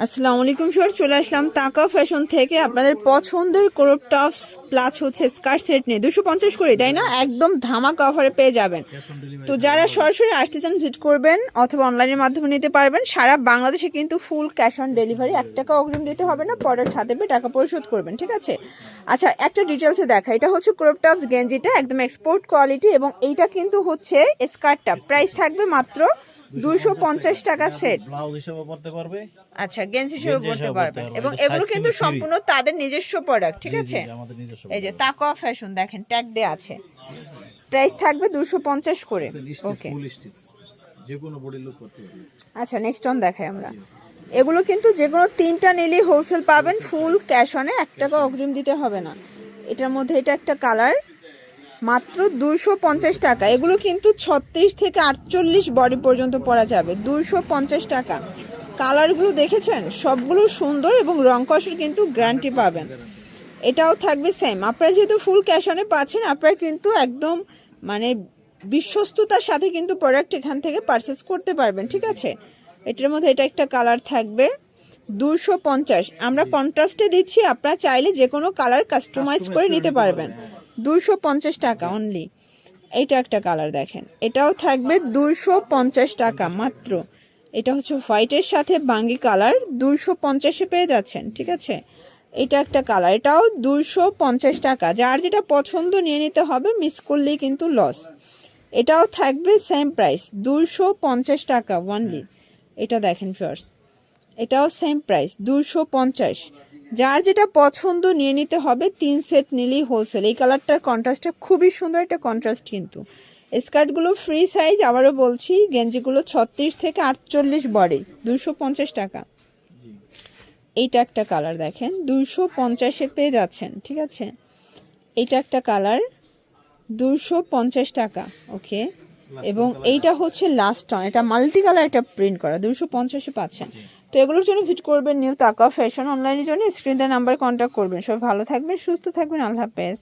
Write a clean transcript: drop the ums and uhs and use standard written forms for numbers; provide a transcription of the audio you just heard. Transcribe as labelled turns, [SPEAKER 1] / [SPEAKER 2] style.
[SPEAKER 1] আসসালামু আলাইকুম স্যার, চলে আসলাম তাকা ফ্যাশন থেকে আপনাদের পছন্দের ক্রপ টপস প্লাস হচ্ছে স্কার্ট সেট নিয়ে 250 করে, তাই না? একদম ধামাকা অফারে পেয়ে যাবেন। তো যারা সরাসরি আসতে চান ভিজিট করবেন অথবা অনলাইনের মাধ্যমে নিতে পারবেন। সারা বাংলাদেশে কিন্তু ফুল ক্যাশ অন ডেলিভারি, 1 টাকা অগ্রিম দিতে হবে না, প্রোডাক্ট হাতে পেয়ে টাকা পরিশোধ করবেন, ঠিক আছে? আচ্ছা, একটা ডিটেলসে দেখা, এটা হচ্ছে ক্রপ টপস গেঞ্জিটা একদম এক্সপোর্ট কোয়ালিটি, এবং এইটা কিন্তু হচ্ছে স্কার্টটা প্রাইস থাকবে মাত্র 250 টাকা সেট।
[SPEAKER 2] ব্লাউজ হিসেবে পড়তে পারবে,
[SPEAKER 1] আচ্ছা, গেঞ্জি হিসেবে পড়তে পারবেন, এবং এগুলো কিন্তু সম্পূর্ণ তাদের নিজস্ব প্রোডাক্ট, ঠিক আছে?
[SPEAKER 2] আমাদের নিজস্ব।
[SPEAKER 1] এই যে তাকওয়া ফ্যাশন দেখেন, ট্যাগ দেয়া আছে, প্রাইস থাকবে 250 করে। ওকে,
[SPEAKER 2] যে কোনো বডি লুক করতে পারবে।
[SPEAKER 1] আচ্ছা, নেক্সট অন দেখাই আমরা। এগুলো কিন্তু যে কোনো 3টা নিলেই হোলসেল পাবেন, ফুল ক্যাশ অনে, 1 টাকা অগ্রিম দিতে হবে না। এটার মধ্যে এটা একটা কালার, মাত্র 250 টাকা। এগুলো কিন্তু 36 থেকে 48 বডি পর্যন্ত পরা যাবে, 250 টাকা। কালারগুলো দেখেছেন, সবগুলো সুন্দর, এবং রং কষের কিন্তু গ্যারান্টি পাবেন। এটাও থাকবে সেম। আপনারা যেহেতু ফুল ক্যাশ অনে পাচ্ছেন, আপনারা কিন্তু একদম মানে বিশ্বস্ততার সাথে কিন্তু প্রোডাক্ট এখান থেকে পারচেস করতে পারবেন, ঠিক আছে? এটার মধ্যে এটা একটা কালার থাকবে 250। আমরা কন্ট্রাস্টে দিচ্ছি, আপনারা চাইলে যে কোনো কালার কাস্টমাইজ করে নিতে পারবেন। 250 টাকা অনলি। এইটা একটা কালার দেখেন, এটাও থাকবে 250 টাকা মাত্র। এটা হচ্ছে হোয়াইটের সাথে বাঙ্গি কালার, 250-এ পেয়ে যাচ্ছেন, ঠিক আছে? এটা একটা কালার, এটাও 250 টাকা। যার যেটা পছন্দ নিয়ে নিতে হবে, মিস করলেই কিন্তু লস। এটাও থাকবে সেম প্রাইস, 250 টাকা অনলি। এটা দেখেন ফার্স্ট, এটাও সেম প্রাইস, 250। যার যেটা পছন্দ নিয়ে নিতে হবে, 3 সেট নিলেই হোলসেল। এই কালারটার কন্ট্রাস্টটা খুবই সুন্দর, একটা কন্ট্রাস্ট কিন্তু। স্কার্টগুলো ফ্রি সাইজ, আবারও বলছি, গেঞ্জিগুলো 36 থেকে 48 বডি, 250 টাকা। এইটা একটা কালার দেখেন, 250-এ পেয়ে যাচ্ছেন, ঠিক আছে? এইটা একটা কালার, 250 টাকা। ওকে, এবং এইটা হচ্ছে লাস্ট অন, এটা মাল্টি কালার, এটা প্রিন্ট করা, 250-এ পাচ্ছেন। তো এগুলোর জন্য ভিজিট করবেন নিউ তাকা ফ্যাশন। অনলাইনের জন্য স্ক্রিন দেওয়া নাম্বারে কন্ট্যাক্ট করবেন। সবাই ভালো থাকবেন, সুস্থ থাকবেন, আল্লাহ হাফেজ।